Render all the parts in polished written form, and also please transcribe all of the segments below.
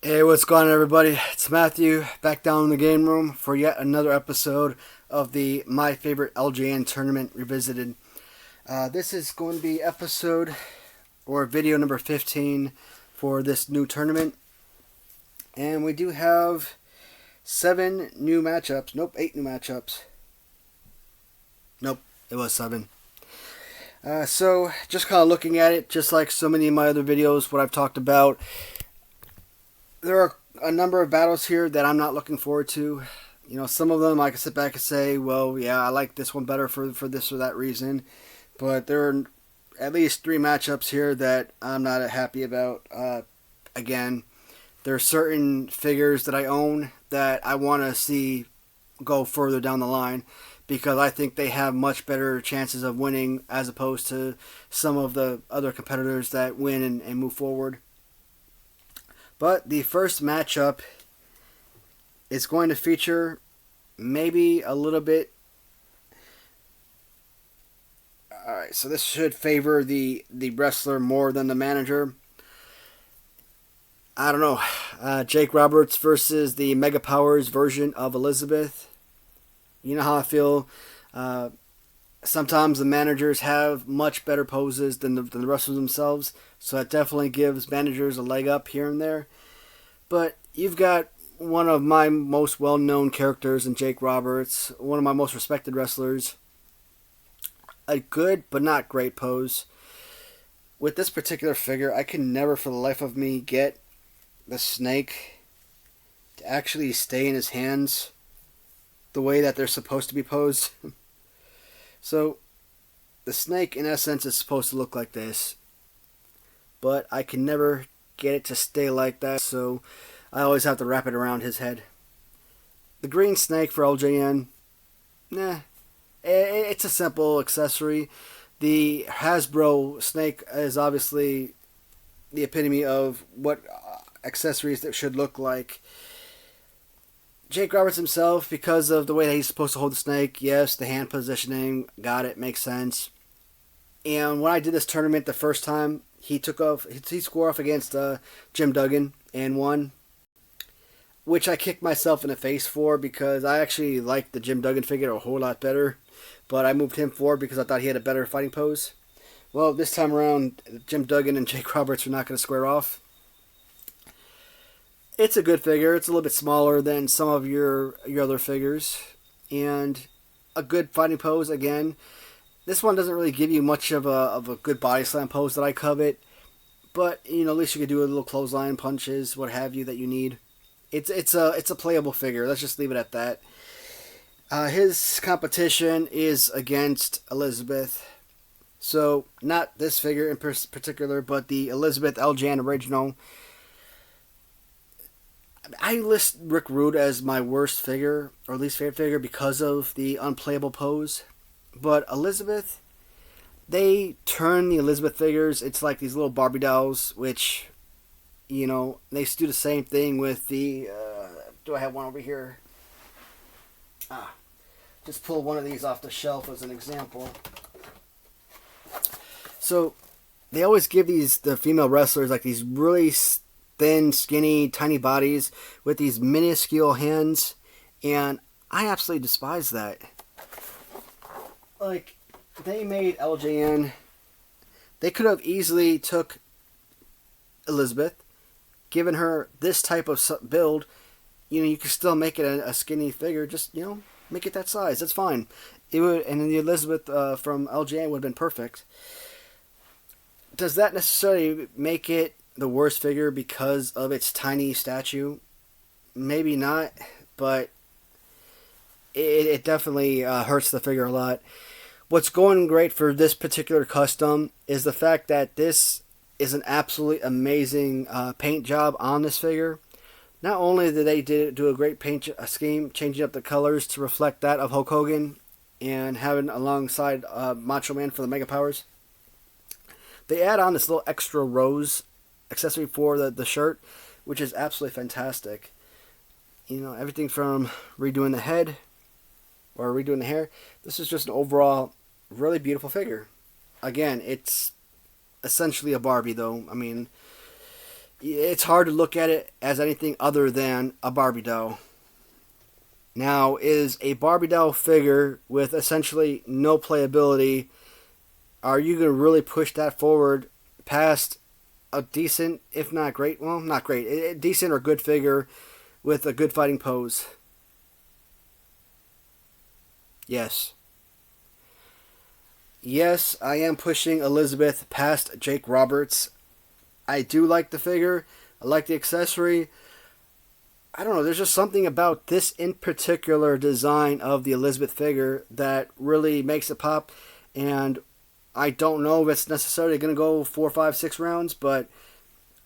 Hey, what's going on, everybody? It's Matthew back down in the game room for yet another episode of the My Favorite LJN Tournament Revisited. This is going to be episode or video number 15 for this new tournament. And we do have 7 new matchups. Nope, 8 new matchups. Nope, it was 7. So, just kind of looking at it, just like so many of my other videos, what I've talked about, there are a number of battles here that I'm not looking forward to. You know, some of them I can sit back and say, well, yeah, I like this one better for this or that reason. But there are at least 3 matchups here that I'm not happy about. Again, there are certain figures that I own that I want to see go further down the line because I think they have much better chances of winning as opposed to some of the other competitors that win and move forward. But the first matchup is going to feature maybe a little bit. Alright, so this should favor the wrestler more than the manager. I don't know. Jake Roberts versus the Mega Powers version of Elizabeth. You know how I feel. Sometimes the managers have much better poses than the wrestlers themselves. So that definitely gives managers a leg up here and there. But you've got one of my most well-known characters in Jake Roberts, one of my most respected wrestlers. A good but not great pose. With this particular figure, I can never for the life of me get the snake to actually stay in his hands the way that they're supposed to be posed. So, the snake in essence is supposed to look like this. But I can never get it to stay like that, so I always have to wrap it around his head. The green snake for LJN, it's a simple accessory. The Hasbro snake is obviously the epitome of what accessories that should look like. Jake Roberts himself, because of the way that he's supposed to hold the snake, yes, the hand positioning, got it, makes sense. And when I did this tournament the first time, he scored off against Jim Duggan and won, which I kicked myself in the face for because I actually liked the Jim Duggan figure a whole lot better, but I moved him forward because I thought he had a better fighting pose. Well, this time around, Jim Duggan and Jake Roberts are not going to square off. It's a good figure. It's a little bit smaller than some of your other figures, and a good fighting pose again. This one doesn't really give you much of a good body slam pose that I covet, but you know, at least you could do a little clothesline punches, what have you, that you need. It's a playable figure. Let's just leave it at that. His competition is against Elizabeth, so not this figure in particular, but the Elizabeth LJN original. I list Rick Rude as my worst figure or least favorite figure because of the unplayable pose. But Elizabeth, they turn the Elizabeth figures. It's like these little Barbie dolls, which, you know, they do the same thing with the. Do I have one over here? Just pull one of these off the shelf as an example. So, they always give the female wrestlers like these really thin, skinny, tiny bodies with these minuscule hands, and I absolutely despise that. Like, they made LJN. They could have easily took Elizabeth, given her this type of build. You know, you could still make it a skinny figure. Just, you know, make it that size. That's fine. It would, and then the Elizabeth from LJN would have been perfect. Does that necessarily make it the worst figure because of its tiny statue? Maybe not, but it definitely hurts the figure a lot. What's going great for this particular custom is the fact that this is an absolutely amazing paint job on this figure. Not only did they do a great paint scheme, changing up the colors to reflect that of Hulk Hogan and having alongside Macho Man for the Mega Powers, they add on this little extra rose accessory for the shirt, which is absolutely fantastic. You know, everything from redoing the head or redoing the hair. This is just an overall really beautiful figure. Again, it's essentially a Barbie, though. I mean, it's hard to look at it as anything other than a Barbie doll. Now, is a Barbie doll figure with essentially no playability, are you going to really push that forward past a decent, if not great, well, not great, a decent or good figure with a good fighting pose? Yes. Yes, I am pushing Elizabeth past Jake Roberts. I do like the figure. I like the accessory. I don't know, there's just something about this in particular design of the Elizabeth figure that really makes it pop. And I don't know if it's necessarily going to go 4, 5, 6 rounds, but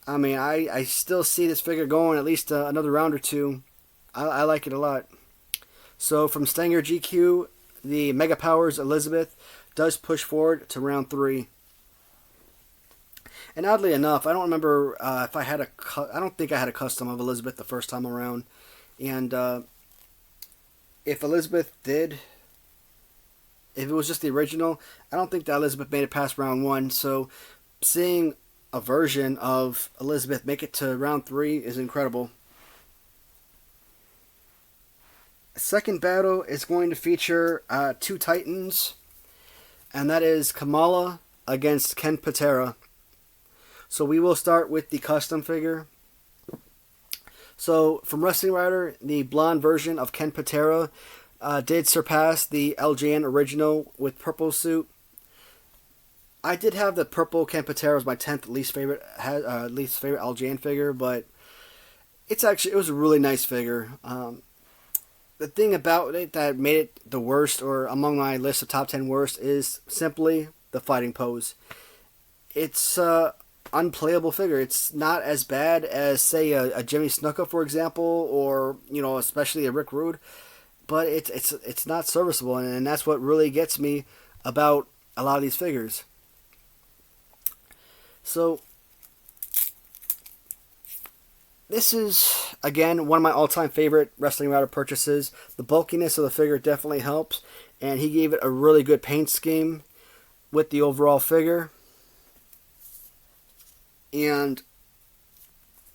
I mean, I still see this figure going at least another round or two. I like it a lot. So from Stanger GQ, the Mega Powers Elizabeth does push forward to round 3. And oddly enough, I don't remember if I had I don't think I had a custom of Elizabeth the first time around. And if Elizabeth did, if it was just the original, I don't think that Elizabeth made it past round 1. So seeing a version of Elizabeth make it to round 3 is incredible. Second battle is going to feature 2 Titans, and that is Kamala against Ken Patera. So we will start with the custom figure. So from Wrestling Rider, the blonde version of Ken Patera did surpass the LJN original with purple suit. I did have the purple Ken Patera as my 10th least favorite LJN figure, but it was a really nice figure. The thing about it that made it the worst, or among my list of top 10 worst, is simply the fighting pose. It's unplayable figure. It's not as bad as, say, a Jimmy Snuka, for example, or especially a Rick Rude, but it's not serviceable, and that's what really gets me about a lot of these figures. So this is, again, one of my all-time favorite Wrestling Rider purchases. The bulkiness of the figure definitely helps, and he gave it a really good paint scheme with the overall figure. And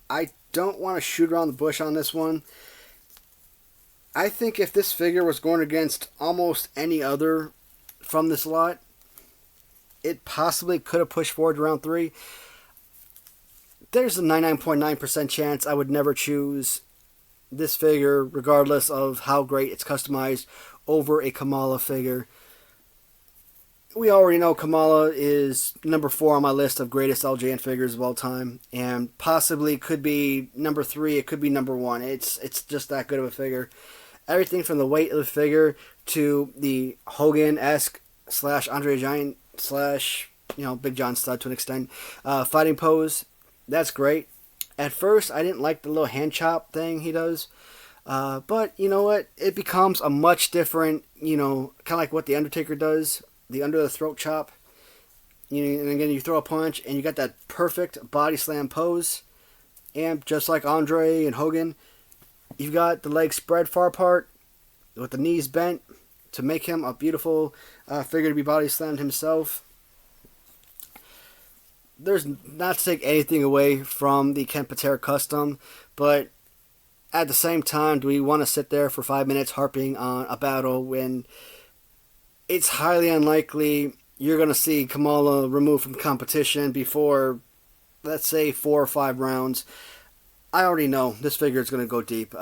I don't want to shoot around the bush on this one. I think if this figure was going against almost any other from this lot, it possibly could have pushed forward to round 3. There's a 99.9% chance I would never choose this figure, regardless of how great it's customized, over a Kamala figure. We already know Kamala is number 4 on my list of greatest LJN figures of all time, and possibly could be number 3, it could be number 1. It's just that good of a figure. Everything from the weight of the figure to the Hogan-esque / Andre the Giant / Big John Studd to an extent fighting pose. That's great. At first, I didn't like the little hand chop thing he does. But you know what? It becomes a much different, kind of like what The Undertaker does. The under the throat chop. And again, you throw a punch, and you got that perfect body slam pose. And just like Andre and Hogan, you've got the legs spread far apart with the knees bent to make him a beautiful figure to be body slammed himself. There's not to take anything away from the Ken Patera custom, but at the same time, do we want to sit there for 5 minutes harping on a battle when it's highly unlikely you're going to see Kamala removed from competition before, let's say, 4 or 5 rounds? I already know this figure is going to go deep.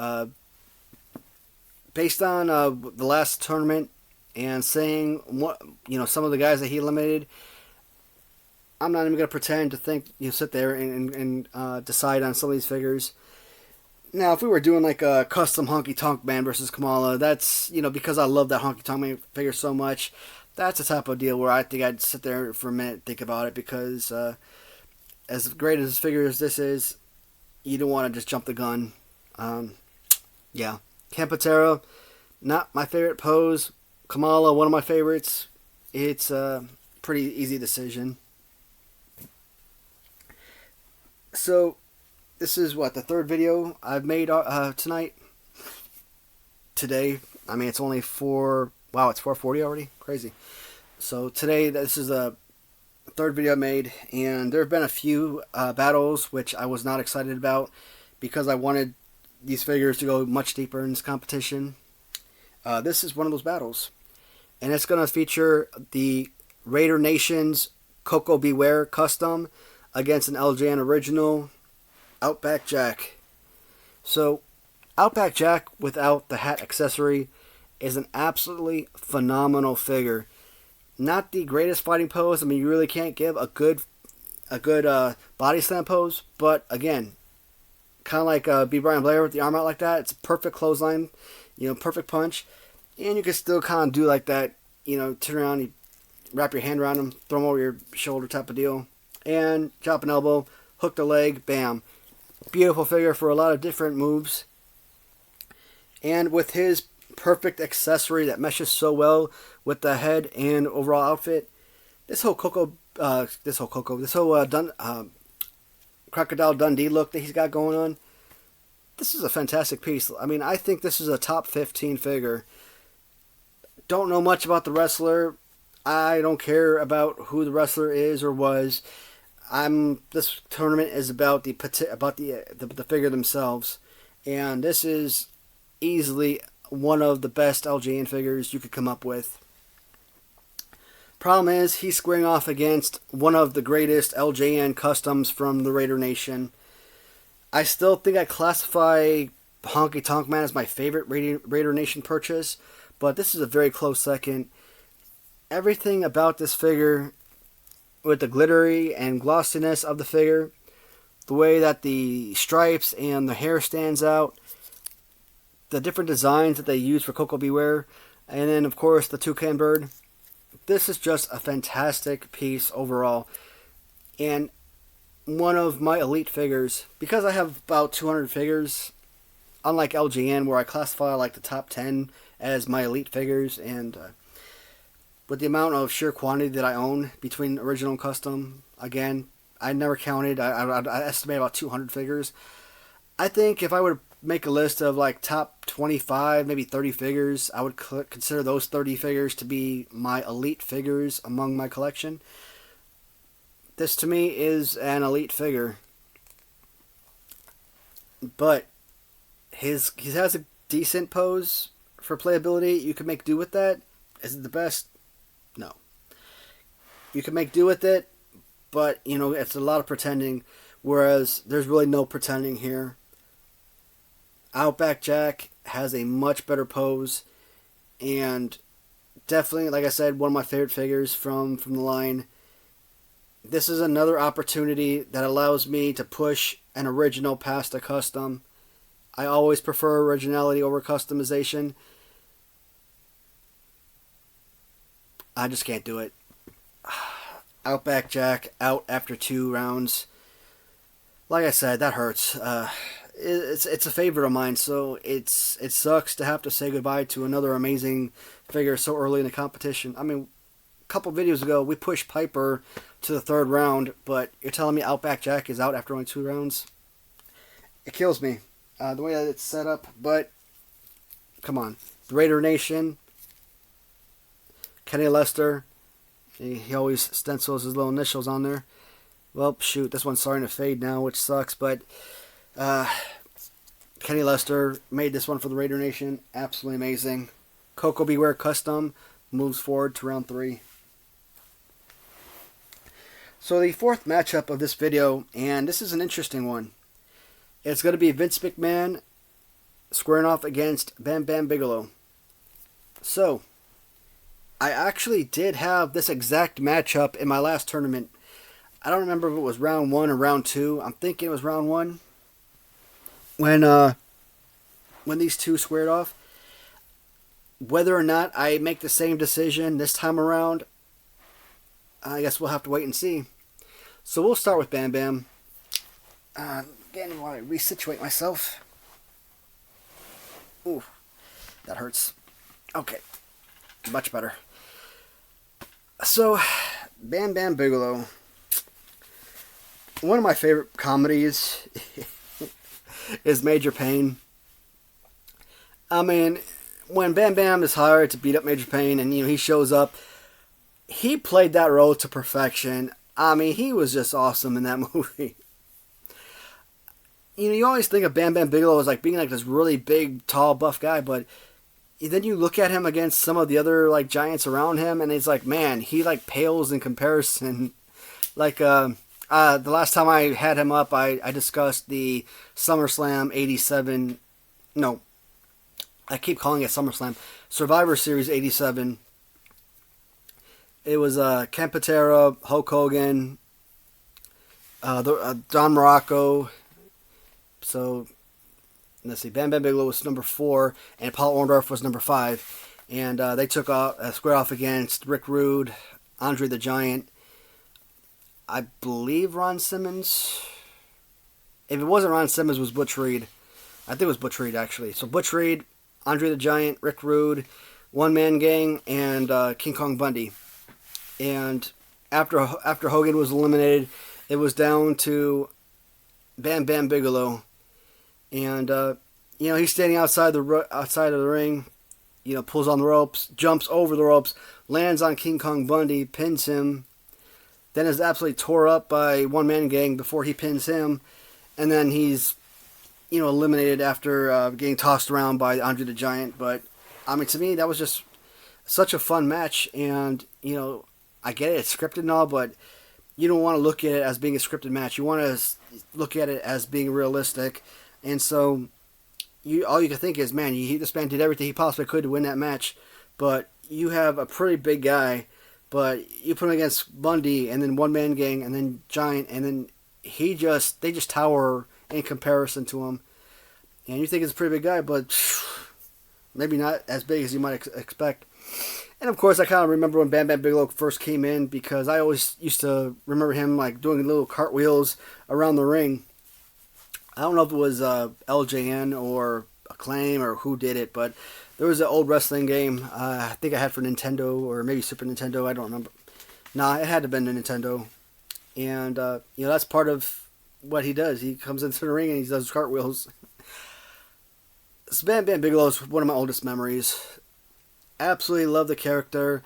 Based on the last tournament and saying what some of the guys that he eliminated, I'm not even going to pretend to think, sit there and decide on some of these figures. Now, if we were doing like a custom Honky Tonk Man versus Kamala, that's, because I love that Honky Tonk Man figure so much, that's the type of deal where I think I'd sit there for a minute and think about it, because as great as this figure as this is, you don't want to just jump the gun. Yeah. Ken Patera, not my favorite pose. Kamala, one of my favorites. It's a pretty easy decision. So, this is the third video I've made tonight. Today, I mean, it's only 4. Wow, it's 4:40 already. Crazy. So today, this is the third video I made, and there have been a few battles which I was not excited about because I wanted these figures to go much deeper in this competition. This is one of those battles, and it's going to feature the Raider Nation's Coco Beware custom against an LJN original, Outback Jack. So, Outback Jack without the hat accessory is an absolutely phenomenal figure. Not the greatest fighting pose. I mean, you really can't give a good body slam pose, but again, kind of like B. Brian Blair with the arm out like that. It's a perfect clothesline, perfect punch, and you can still kind of do like that, turn around, you wrap your hand around him, throw him over your shoulder type of deal, and drop an elbow, hook the leg, bam. Beautiful figure for a lot of different moves, and with his perfect accessory that meshes so well with the head and overall outfit, this whole Crocodile Dundee look that he's got going on, this is a fantastic piece. I mean, I think this is a top 15 figure. Don't know much about the wrestler. I don't care about who the wrestler is or was. This tournament is about the figure themselves, and this is easily one of the best LJN figures you could come up with. Problem is, he's squaring off against one of the greatest LJN customs from the Raider Nation. I still think I classify Honky Tonk Man as my favorite Raider Nation purchase, but this is a very close second. Everything about this figure, with the glittery and glossiness of the figure, the way that the stripes and the hair stands out, the different designs that they use for Coco Beware, and then of course the toucan bird. This is just a fantastic piece overall, and one of my elite figures. Because I have about 200 figures, unlike LJN where I classify like the top 10 as my elite figures, and with the amount of sheer quantity that I own between original and custom, again, I never counted. I estimate about 200 figures. I think if I would make a list of like top 25, maybe 30 figures, I would consider those 30 figures to be my elite figures among my collection. This to me is an elite figure. But he has a decent pose for playability. You can make do with that. Is it the best? No. You can make do with it, but it's a lot of pretending, whereas there's really no pretending here. Outback Jack has a much better pose, and definitely, like I said, one of my favorite figures from the line. This is another opportunity that allows me to push an original past a custom. I always prefer originality over customization. I just can't do it. Outback Jack out after 2 rounds. Like I said, that hurts. It's a favorite of mine, so it sucks to have to say goodbye to another amazing figure so early in the competition. I mean, a couple videos ago we pushed Piper to the 3rd round, but you're telling me Outback Jack is out after only 2 rounds? It kills me, the way that it's set up. But come on, the Raider Nation, Kenny Lester, he always stencils his little initials on there. Well, shoot, this one's starting to fade now, which sucks, but Kenny Lester made this one for the Raider Nation. Absolutely amazing. Coco Beware Custom moves forward to round 3. So the 4th matchup of this video, and this is an interesting one. It's going to be Vince McMahon squaring off against Bam Bam Bigelow. So, I actually did have this exact matchup in my last tournament. I don't remember if it was round 1 or round 2. I'm thinking it was round 1. When these two squared off. Whether or not I make the same decision this time around, I guess we'll have to wait and see. So we'll start with Bam Bam. Again, while I resituate myself. Ooh, that hurts. Okay, much better. So, Bam Bam Bigelow. One of my favorite comedies is Major Payne. I mean, when Bam Bam is hired to beat up Major Payne, and he shows up, he played that role to perfection. I mean, he was just awesome in that movie. You always think of Bam Bam Bigelow as like being like this really big, tall, buff guy, but then you look at him against some of the other like giants around him, and it's like, man, he like pales in comparison. Like the last time I had him up, I discussed the SummerSlam '87. No, I keep calling it SummerSlam. Survivor Series '87. It was Ken Patera, Hulk Hogan, Don Morocco. So let's see, Bam Bam Bigelow was number 4, and Paul Orndorff was number 5. And they took off, square off against Rick Rude, Andre the Giant, I believe Ron Simmons. If it wasn't Ron Simmons, it was Butch Reed. I think it was Butch Reed, actually. So Butch Reed, Andre the Giant, Rick Rude, One Man Gang, and King Kong Bundy. And after Hogan was eliminated, it was down to Bam Bam Bigelow. And he's standing outside of the ring. Pulls on the ropes, jumps over the ropes, lands on King Kong Bundy, pins him. Then is absolutely tore up by One Man Gang before he pins him, and then he's eliminated after getting tossed around by Andre the Giant. But I mean, to me, that was just such a fun match, and I get it, it's scripted and all, but you don't want to look at it as being a scripted match. You want to look at it as being realistic, and so all you can think is, man, this man did everything he possibly could to win that match, but you have a pretty big guy, but you put him against Bundy, and then One Man Gang, and then Giant, and then they just tower in comparison to him, and you think it's a pretty big guy, but maybe not as big as you might expect. And of course, I kind of remember when Bam Bam Bigelow first came in, because I always used to remember him like doing little cartwheels around the ring. I don't know if it was LJN or Acclaim or who did it, but there was an old wrestling game I think I had for Nintendo or maybe Super Nintendo. I don't remember. Nah, it had to have been the Nintendo. And that's part of what he does. He comes into the ring and he does cartwheels. So Bam Bam Bigelow is one of my oldest memories. Absolutely love the character.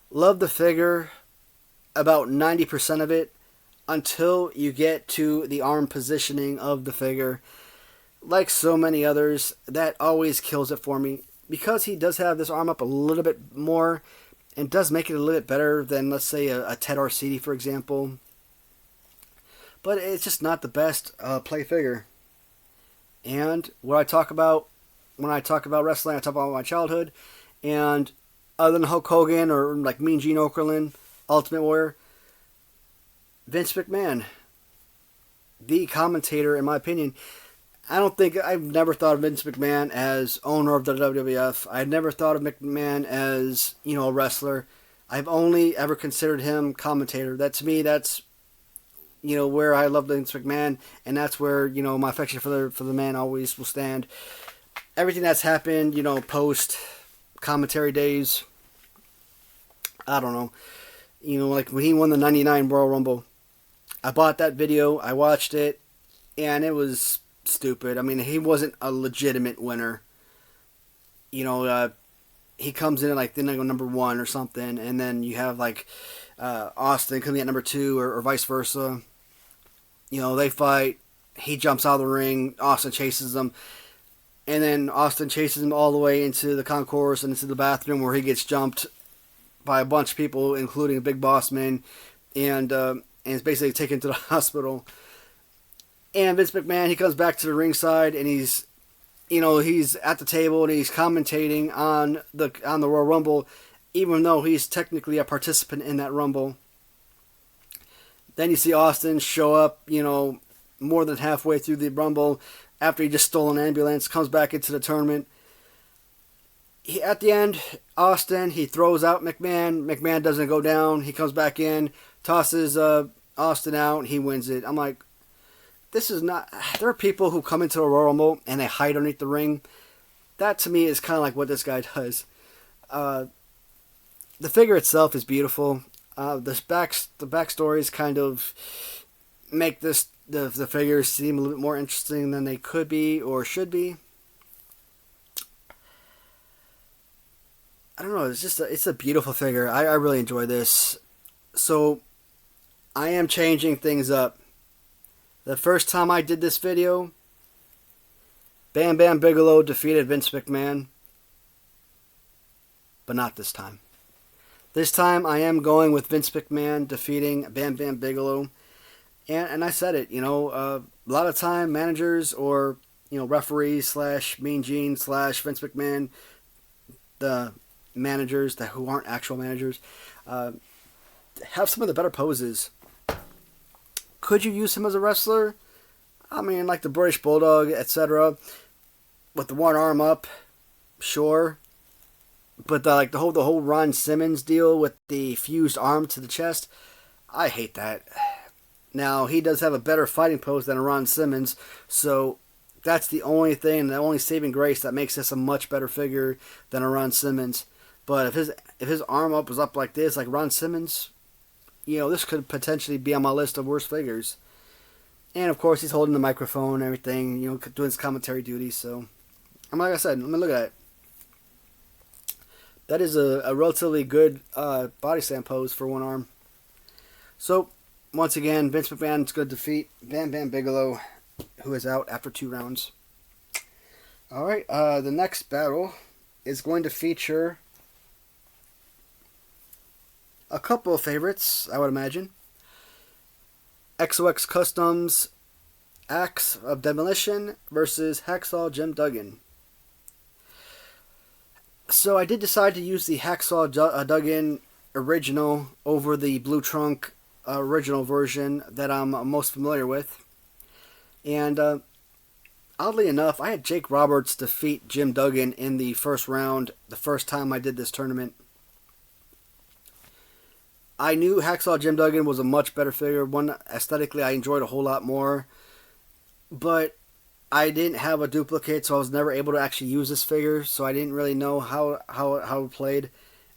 Love the figure. About 90% of it. Until you get to the arm positioning of the figure. Like so many others, that always kills it for me. Because he does have this arm up a little bit more, and does make it a little bit better than, let's say, a Ted Arcidi, for example. But it's just not the best play figure. And what I talk about when I talk about wrestling, I talk about my childhood. And other than Hulk Hogan or like Mean Gene Okerlund, Ultimate Warrior, Vince McMahon, the commentator, in my opinion. I've never thought of Vince McMahon as owner of the WWF. I've never thought of McMahon as, a wrestler. I've only ever considered him commentator. That, to me, that's, where I love Vince McMahon, and that's where, my affection for the man always will stand. Everything that's happened, post commentary days, I don't know. Like when he won the 99 Royal Rumble, I bought that video, I watched it, and it was stupid. I mean, he wasn't a legitimate winner. He comes in at like number 1 or something, and then you have like Austin coming at number 2 or vice versa. They fight, he jumps out of the ring, Austin chases him, and then Austin chases him all the way into the concourse and into the bathroom where he gets jumped by a bunch of people, including a Big Boss Man, and is basically taken to the hospital. And Vince McMahon, he comes back to the ringside, and he's at the table and he's commentating on the Royal Rumble, even though he's technically a participant in that Rumble. Then you see Austin show up, more than halfway through the Rumble after he just stole an ambulance, comes back into the tournament. At the end, Austin, he throws out McMahon. McMahon doesn't go down. He comes back in, tosses Austin out, and he wins it. I'm like, this is not... There are people who come into a Royal Rumble and they hide underneath the ring. That, to me, is kind of like what this guy does. The figure itself is beautiful. The backstories kind of make the figures seem a little bit more interesting than they could be or should be. I don't know. It's a beautiful figure. I really enjoy this. So I am changing things up. The first time I did this video, Bam Bam Bigelow defeated Vince McMahon. But not this time. This time I am going with Vince McMahon defeating Bam Bam Bigelow. And I said it, a lot of time managers or, referees / Mean Gene / Vince McMahon, the managers who aren't actual managers, have some of the better poses. Could you use him as a wrestler? I mean, like the British Bulldog, etc. With the one arm up, sure. But the whole Ron Simmons deal with the fused arm to the chest, I hate that. Now, he does have a better fighting pose than a Ron Simmons, so that's the only thing, the only saving grace that makes this a much better figure than a Ron Simmons. But if his arm up was up like this, like Ron Simmons, this could potentially be on my list of worst figures. And of course, he's holding the microphone and everything, doing his commentary duties. So, like I said, look at that. That is a relatively good body slam pose for one arm. So, once again, Vince McMahon's going to defeat Bam Bam Bigelow, who is out after 2 rounds. Alright, the next battle is going to feature a couple of favorites, I would imagine. XOX Customs Axe of Demolition versus Hacksaw Jim Duggan. So I did decide to use the Hacksaw Duggan original over the Blue Trunk original version that I'm most familiar with. And oddly enough, I had Jake Roberts defeat Jim Duggan in the first round the first time I did this tournament. I knew Hacksaw Jim Duggan was a much better figure. One, aesthetically, I enjoyed a whole lot more. But I didn't have a duplicate, so I was never able to actually use this figure. So I didn't really know how it played.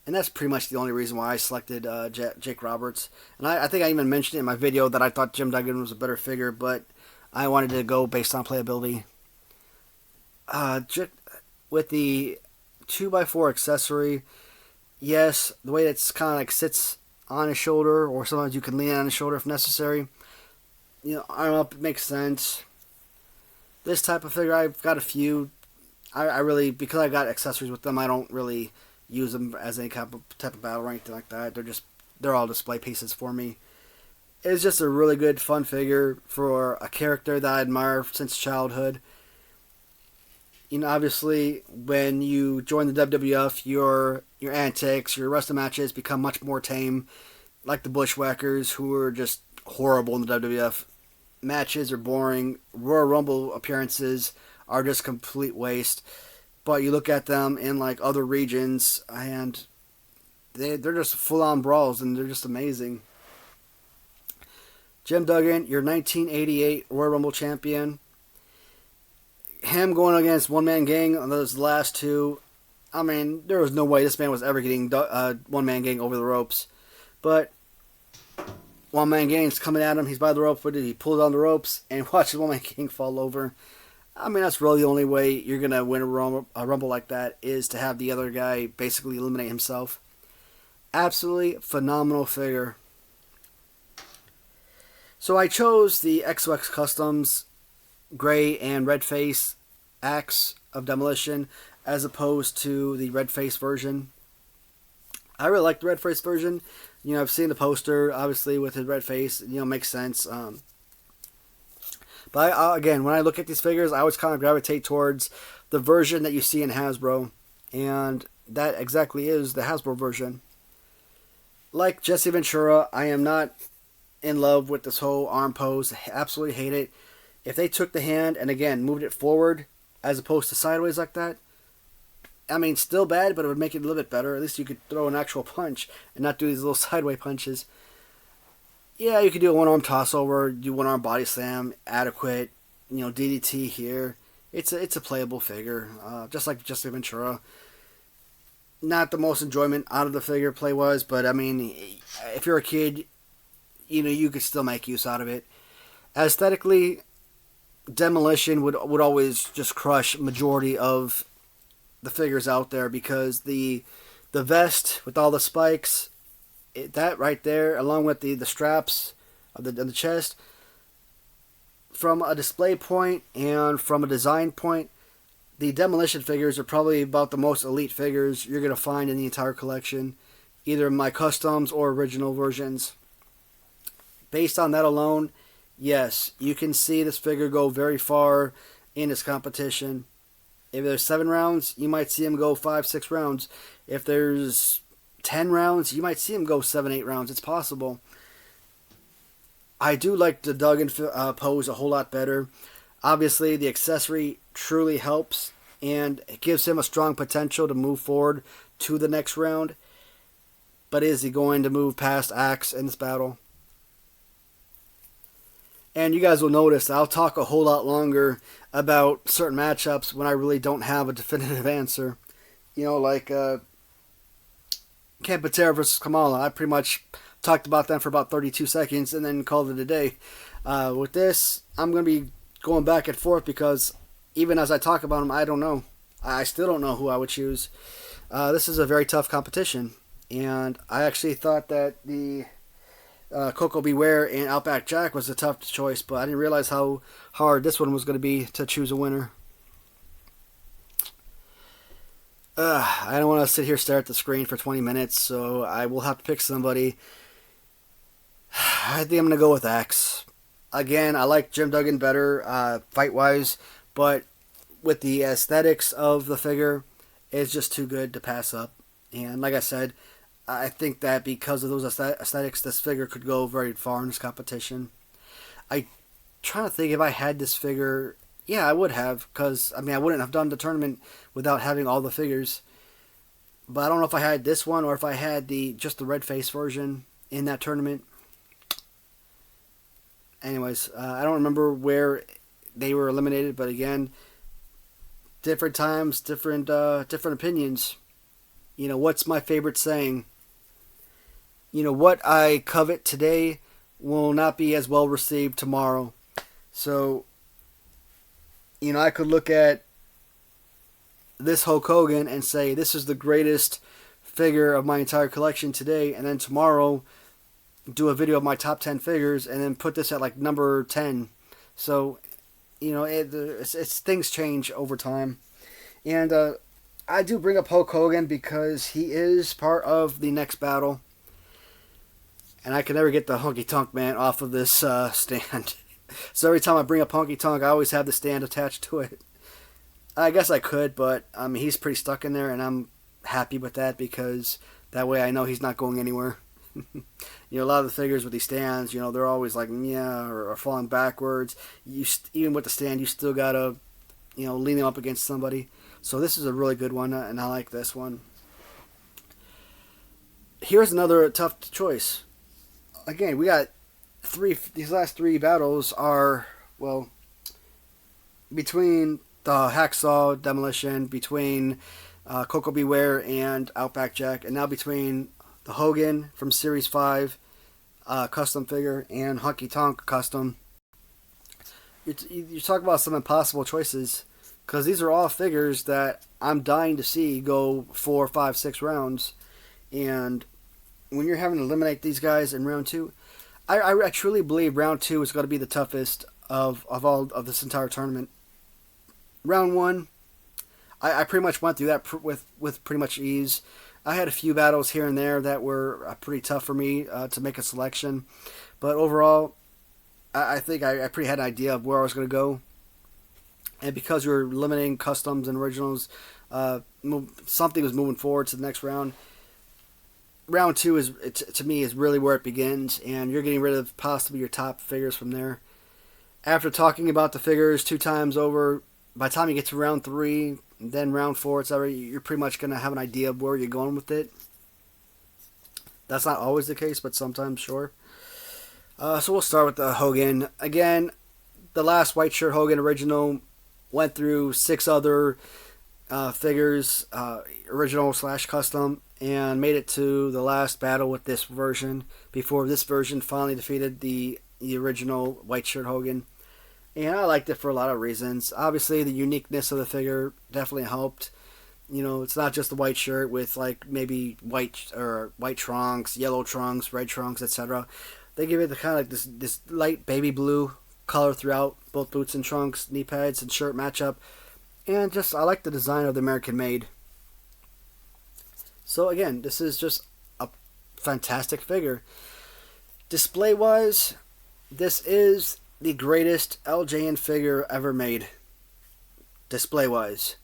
And that's pretty much the only reason why I selected Jake Roberts. And I think I even mentioned it in my video that I thought Jim Duggan was a better figure, but I wanted to go based on playability. With the 2x4 accessory, yes, the way it's kind of like sits on his shoulder, or sometimes you can lean on his shoulder if necessary. Arm up, it makes sense. This type of figure, I've got a few. I really, because I got accessories with them, I don't really use them as any type of battle or anything like that. They're all display pieces for me. It's just a really good, fun figure for a character that I admire since childhood. Obviously, when you join the WWF, your antics, your wrestling matches become much more tame. Like the Bushwhackers, who are just horrible in the WWF. Matches are boring. Royal Rumble appearances are just complete waste. But you look at them in like other regions, and they're just full-on brawls, and they're just amazing. Jim Duggan, your 1988 Royal Rumble champion. Him going against One Man Gang on those last two, I mean, there was no way this man was ever getting One Man Gang over the ropes. But One Man Gang's coming at him, he's by the rope, he pulls on the ropes, and watches One Man Gang fall over. I mean, that's really the only way you're going to win a rumble like that, is to have the other guy basically eliminate himself. Absolutely phenomenal figure. So I chose the XOX Customs gray and red face Axe of Demolition as opposed to the red face version. I really like the red face version. I've seen the poster, obviously, with his red face. Makes sense. But again, when I look at these figures, I always kind of gravitate towards the version that you see in Hasbro. And that exactly is the Hasbro version. Like Jesse Ventura, I am not in love with this whole arm pose. I absolutely hate it. If they took the hand and, again, moved it forward as opposed to sideways like that, I mean, still bad, but it would make it a little bit better. At least you could throw an actual punch and not do these little sideways punches. Yeah, you could do a one-arm tossover, do one-arm body slam, adequate, DDT here. It's a playable figure, just like Jesse Ventura. Not the most enjoyment out of the figure play-wise, but, I mean, if you're a kid, you could still make use out of it. Aesthetically, Demolition would always just crush majority of the figures out there, because the vest with all the spikes, that right there, along with the straps of the chest, from a display point and from a design point, the demolition figures are probably about the most elite figures you're going to find in the entire collection, either my customs or original versions. Based on that alone, yes, you can see this figure go very far in this competition. If there's 7 rounds, you might see him go 5, 6 rounds. If there's 10 rounds, you might see him go 7, 8 rounds. It's possible. I do like the Duggan pose a whole lot better. Obviously, the accessory truly helps, and it gives him a strong potential to move forward to the next round. But is he going to move past Axe in this battle? And you guys will notice I'll talk a whole lot longer about certain matchups when I really don't have a definitive answer. You know, like Patera versus Kamala. I pretty much talked about them for about 32 seconds and then called it a day. With this, I'm going to be going back and forth because even as I talk about them, I don't know. I still don't know who I would choose. This is a very tough competition. And I actually thought that the Coco Beware and Outback Jack was a tough choice, but I didn't realize how hard this one was going to be to choose a winner. I don't want to sit here stare at the screen for 20 minutes, so I will have to pick somebody. I think I'm going to go with Axe. Again, I like Jim Duggan better fight-wise, but with the aesthetics of the figure, it's just too good to pass up. And like I said, I think that because of those aesthetics, this figure could go very far in this competition. I'm trying to think if I had this figure. Yeah, I would have, because I wouldn't have done the tournament without having all the figures. But I don't know if I had this one or if I had just the red face version in that tournament. Anyways, I don't remember where they were eliminated, but again, different times, different opinions. You know, what's my favorite saying? You know, what I covet today will not be as well received tomorrow. So, you know, I could look at this Hulk Hogan and say, this is the greatest figure of my entire collection today, and then tomorrow do a video of my top 10 figures and then put this at like number 10. So, you know, it's things change over time. And I do bring up Hulk Hogan because he is part of the next battle. And I can never get the Honky Tonk Man off of this stand. So every time I bring up Honky Tonk, I always have the stand attached to it. I guess I could, but he's pretty stuck in there, and I'm happy with that because that way I know he's not going anywhere. You know, a lot of the figures with these stands, you know, they're always like, yeah, or falling backwards. Even with the stand, you still got to, you know, lean them up against somebody. So this is a really good one, and I like this one. Here's another tough choice. Again, we got these last 3 battles are, well, between the Hacksaw Demolition, between Coco Beware and Outback Jack, and now between the Hogan from Series 5 custom figure and Honky Tonk custom. You talk about some impossible choices, because these are all figures that I'm dying to see go 4, 5, 6 rounds. And when you're having to eliminate these guys in round 2, I truly believe round 2 is going to be the toughest of all of this entire tournament. Round 1, I pretty much went through that with pretty much ease. I had a few battles here and there that were pretty tough for me to make a selection. But overall, I think I pretty had an idea of where I was going to go. And because we were limiting customs and originals, something was moving forward to the next round. Round 2 is, to me, is really where it begins, and you're getting rid of possibly your top figures from there. After talking about the figures 2 times over, by the time you get to round 3, then round 4, etc., you're pretty much going to have an idea of where you're going with it. That's not always the case, but sometimes, sure. So we'll start with the Hogan. Again, the last white shirt Hogan original went through 6 other figures, original / custom, and made it to the last battle with this version before this version finally defeated the original white shirt Hogan. And I liked it for a lot of reasons. Obviously, the uniqueness of the figure definitely helped. It's not just the white shirt with like maybe white trunks, yellow trunks, red trunks, etc. They give it the kind of like this light baby blue color throughout both boots and trunks, knee pads and shirt matchup, and just I like the design of the American made. So again, this is just a fantastic figure. Display wise, this is the greatest LJN figure ever made. Display wise.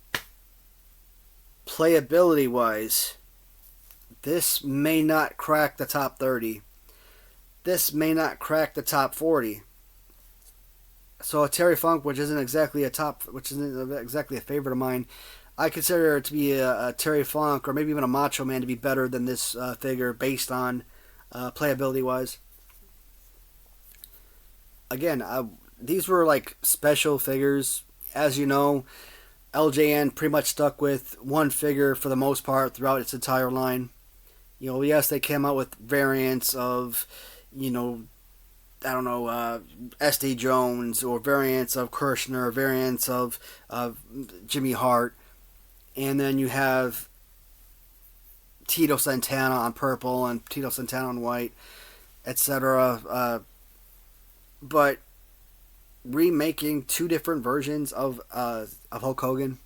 Playability wise, this may not crack the top 30. This may not crack the top 40. So a Terry Funk, which isn't exactly a favorite of mine, I consider it to be a Terry Funk or maybe even a Macho Man to be better than this figure based on playability wise. Again, these were like special figures. As you know, LJN pretty much stuck with one figure for the most part throughout its entire line. Yes, they came out with variants of, SD Jones, or variants of Kirshner, variants of Jimmy Hart, and then you have Tito Santana on purple and Tito Santana on white, etc. But remaking two different versions of Hulk Hogan,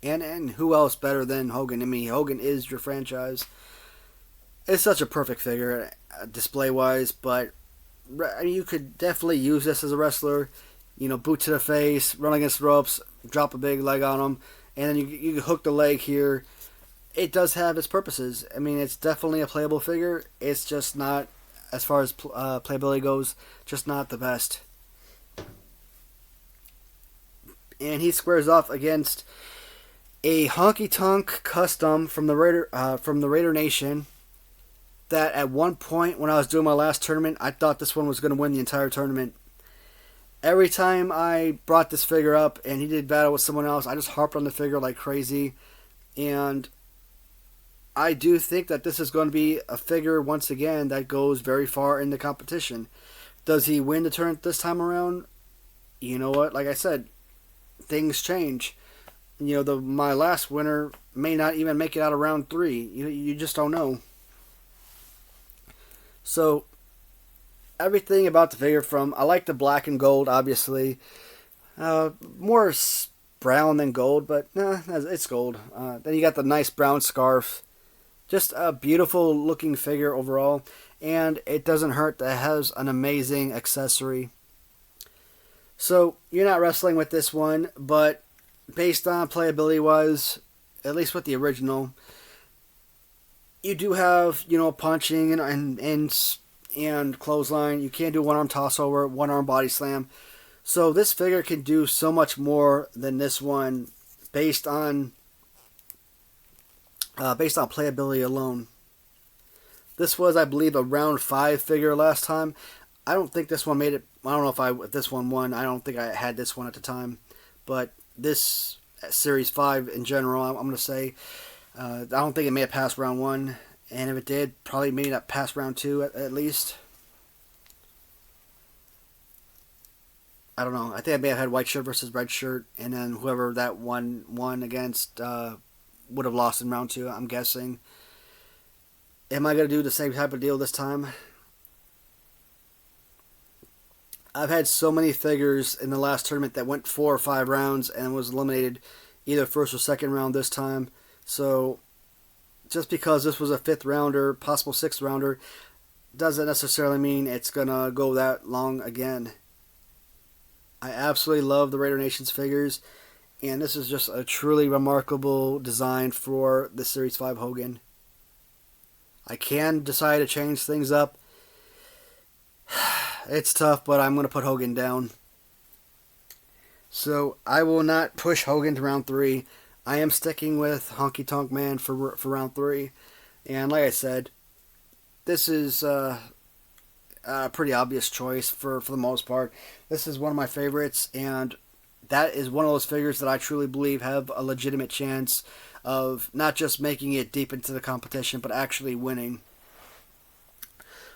and who else better than Hogan? I mean, Hogan is your franchise. It's such a perfect figure, display wise, but you could definitely use this as a wrestler. Boot to the face, run against ropes, drop a big leg on him, and then you hook the leg here. It does have its purposes. I mean, it's definitely a playable figure. It's just not, as far as playability goes, just not the best. And he squares off against a Honky Tonk custom from the Raider Nation. That at one point when I was doing my last tournament, I thought this one was going to win the entire tournament. Every time I brought this figure up and he did battle with someone else, I just harped on the figure like crazy. And I do think that this is going to be a figure, once again, that goes very far in the competition. Does he win the tournament this time around? You know what? Like I said, things change. My last winner may not even make it out of round 3. You just don't know. So, everything about the figure I like the black and gold, obviously. More brown than gold, but it's gold. Then you got the nice brown scarf. Just a beautiful looking figure overall. And it doesn't hurt that it has an amazing accessory. So, you're not wrestling with this one, but based on playability wise, at least with the original, you do have, punching and clothesline. You can't do one arm toss over, one arm body slam. So this figure can do so much more than this one based on playability alone. This was, I believe, a round 5 figure last time. I don't think this one made it. I don't know if this one won. I don't think I had this one at the time. But this Series 5 in general, I'm going to say, I don't think it made it past round 1. And if it did, probably made it past round 2 at least. I don't know. I think I may have had white shirt versus red shirt. And then whoever that won against would have lost in round 2, I'm guessing. Am I going to do the same type of deal this time? I've had so many figures in the last tournament that went 4 or 5 rounds and was eliminated either first or second round this time. So just because this was a 5th rounder, possible 6th rounder, doesn't necessarily mean it's going to go that long again. I absolutely love the Raider Nation's figures, and this is just a truly remarkable design for the Series 5 Hogan. I can decide to change things up. It's tough, but I'm going to put Hogan down. So I will not push Hogan to round 3. I am sticking with Honky Tonk Man for round 3. And like I said, this is a pretty obvious choice for the most part. This is one of my favorites, and that is one of those figures that I truly believe have a legitimate chance of not just making it deep into the competition, but actually winning.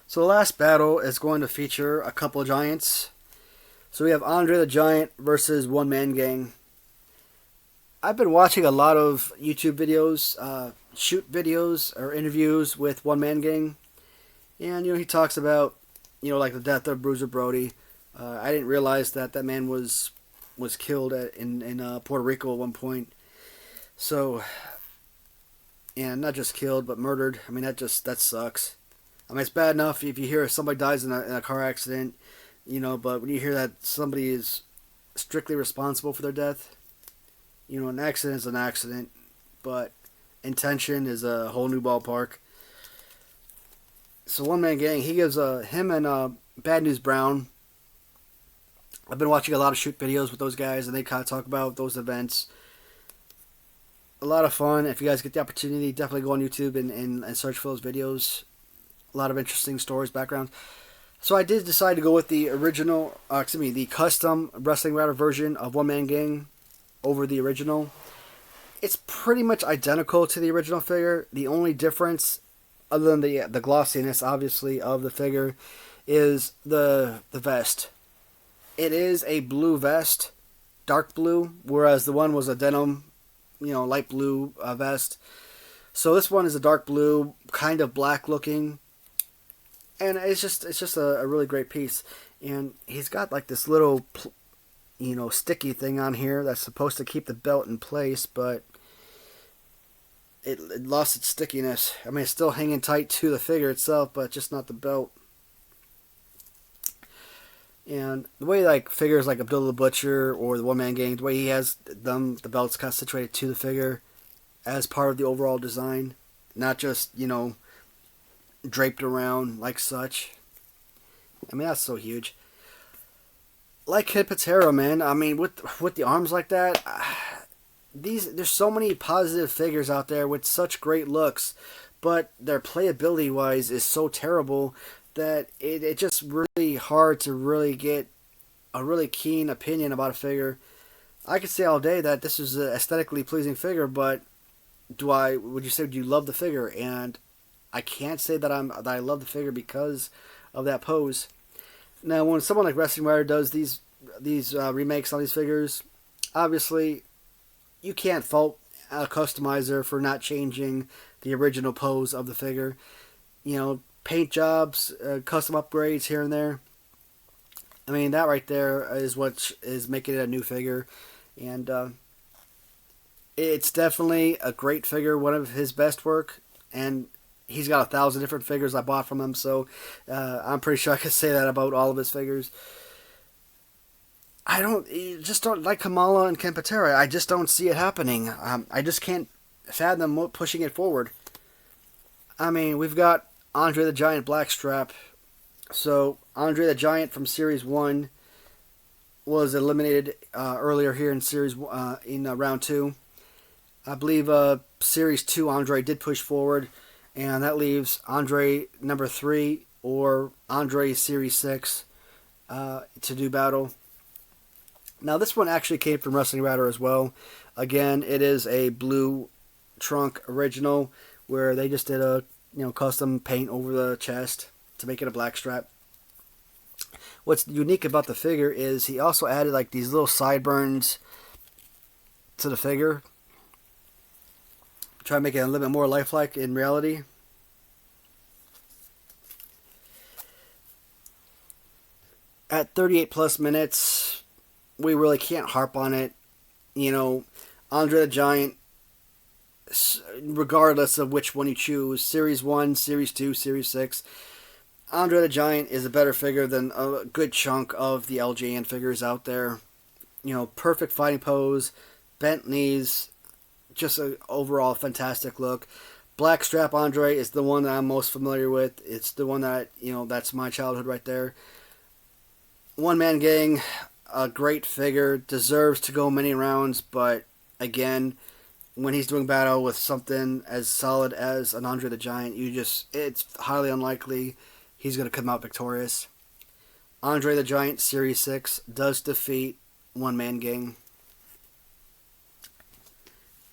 So the last battle is going to feature a couple of giants. So we have Andre the Giant versus One Man Gang. I've been watching a lot of YouTube videos, shoot videos or interviews with One Man Gang, and he talks about like the death of Bruiser Brody. I didn't realize that that man was killed in Puerto Rico at one point. So, and not just killed, but murdered. I mean, that sucks. I mean, it's bad enough if you hear somebody dies in a car accident, but when you hear that somebody is strictly responsible for their death, an accident is an accident, but intention is a whole new ballpark. So One Man Gang, he gives him and Bad News Brown. I've been watching a lot of shoot videos with those guys, and they kind of talk about those events. A lot of fun. If you guys get the opportunity, definitely go on YouTube and search for those videos. A lot of interesting stories, backgrounds. So I did decide to go with the original, the custom Wrestling Router version of One Man Gang over the original. It's pretty much identical to the original figure. The only difference, other than the glossiness, obviously, of the figure, is the vest. It is a blue vest, dark blue, whereas the one was a denim, light blue vest. So this one is a dark blue, kind of black looking, and it's just a really great piece. And he's got like this little, sticky thing on here that's supposed to keep the belt in place, but it lost its stickiness. I mean, it's still hanging tight to the figure itself, but just not the belt. And the way like figures like Abdullah the Butcher or the One Man Gang, the way he has them, the belt's kind of situated to the figure as part of the overall design, not just draped around like such. I mean, that's so huge. Like Kid Patera, man. I mean, with the arms like that, there's so many positive figures out there with such great looks, but their playability wise is so terrible that it's just really hard to really get a really keen opinion about a figure. I could say all day that this is an aesthetically pleasing figure, but would you say do you love the figure? And I can't say that I love the figure because of that pose. Now, when someone like Wrestling Wire does these remakes on these figures, obviously you can't fault a customizer for not changing the original pose of the figure. Paint jobs, custom upgrades here and there. I mean, that right there is what is making it a new figure. And it's definitely a great figure, one of his best work. And he's got 1,000 different figures I bought from him, so I'm pretty sure I could say that about all of his figures. Just don't like Kamala and Ken Patera. I just don't see it happening. I just can't fathom pushing it forward. I mean, we've got Andre the Giant Blackstrap. So, Andre the Giant from Series 1 was eliminated earlier here in Series in Round 2. I believe Series 2 Andre did push forward, and that leaves Andre number 3 or Andre Series 6 to do battle. Now, this one actually came from Wrestling Router as well. Again, it is a blue trunk original where they just did a custom paint over the chest to make it a black strap. What's unique about the figure is he also added like these little sideburns to the figure. Try to make it a little bit more lifelike in reality. At 38 plus minutes, we really can't harp on it. Andre the Giant, regardless of which one you choose, Series 1, Series 2, Series 6, Andre the Giant is a better figure than a good chunk of the LJN figures out there. Perfect fighting pose, bent knees, just an overall fantastic look. Blackstrap Andre is the one that I'm most familiar with. It's the one that, that's my childhood right there. One Man Gang, a great figure, deserves to go many rounds, but again, when he's doing battle with something as solid as an Andre the Giant, it's highly unlikely he's going to come out victorious. Andre the Giant Series 6 does defeat One Man Gang.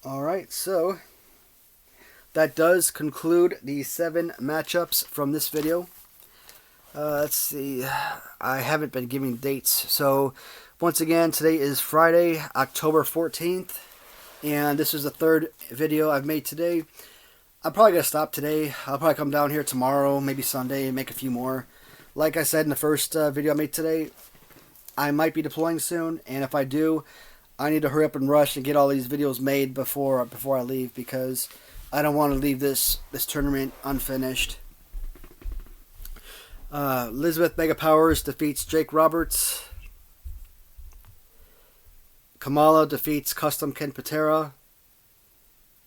Alright, so that does conclude the 7 matchups from this video. Let's see, I haven't been giving dates. So, once again, today is Friday, October 14th. And this is the third video I've made today. I'm probably going to stop today. I'll probably come down here tomorrow, maybe Sunday, and make a few more. Like I said in the first video I made today, I might be deploying soon, and if I do, I need to hurry up and rush and get all these videos made before I leave, because I don't want to leave this tournament unfinished. Elizabeth Mega Powers defeats Jake Roberts. Kamala defeats Custom Ken Patera.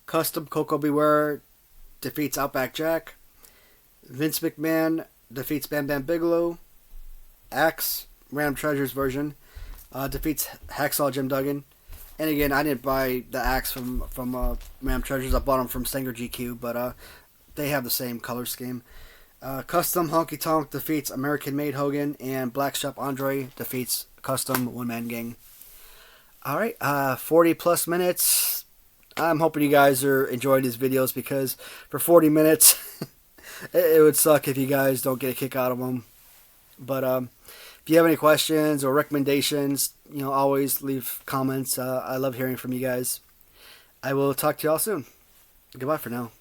Custom Coco Beware defeats Outback Jack. Vince McMahon defeats Bam Bam Bigelow. Axe, Random Treasures version, defeats Hacksaw Jim Duggan. And again, I didn't buy the axe from Random Treasures. I bought them from Stanger GQ, but they have the same color scheme. Custom Honky Tonk defeats American Made Hogan, and Black Shop Andre defeats Custom One Man Gang. Alright, 40 plus minutes. I'm hoping you guys are enjoying these videos, because for 40 minutes, it would suck if you guys don't get a kick out of them. But if you have any questions or recommendations, always leave comments. I love hearing from you guys. I will talk to y'all soon. Goodbye for now.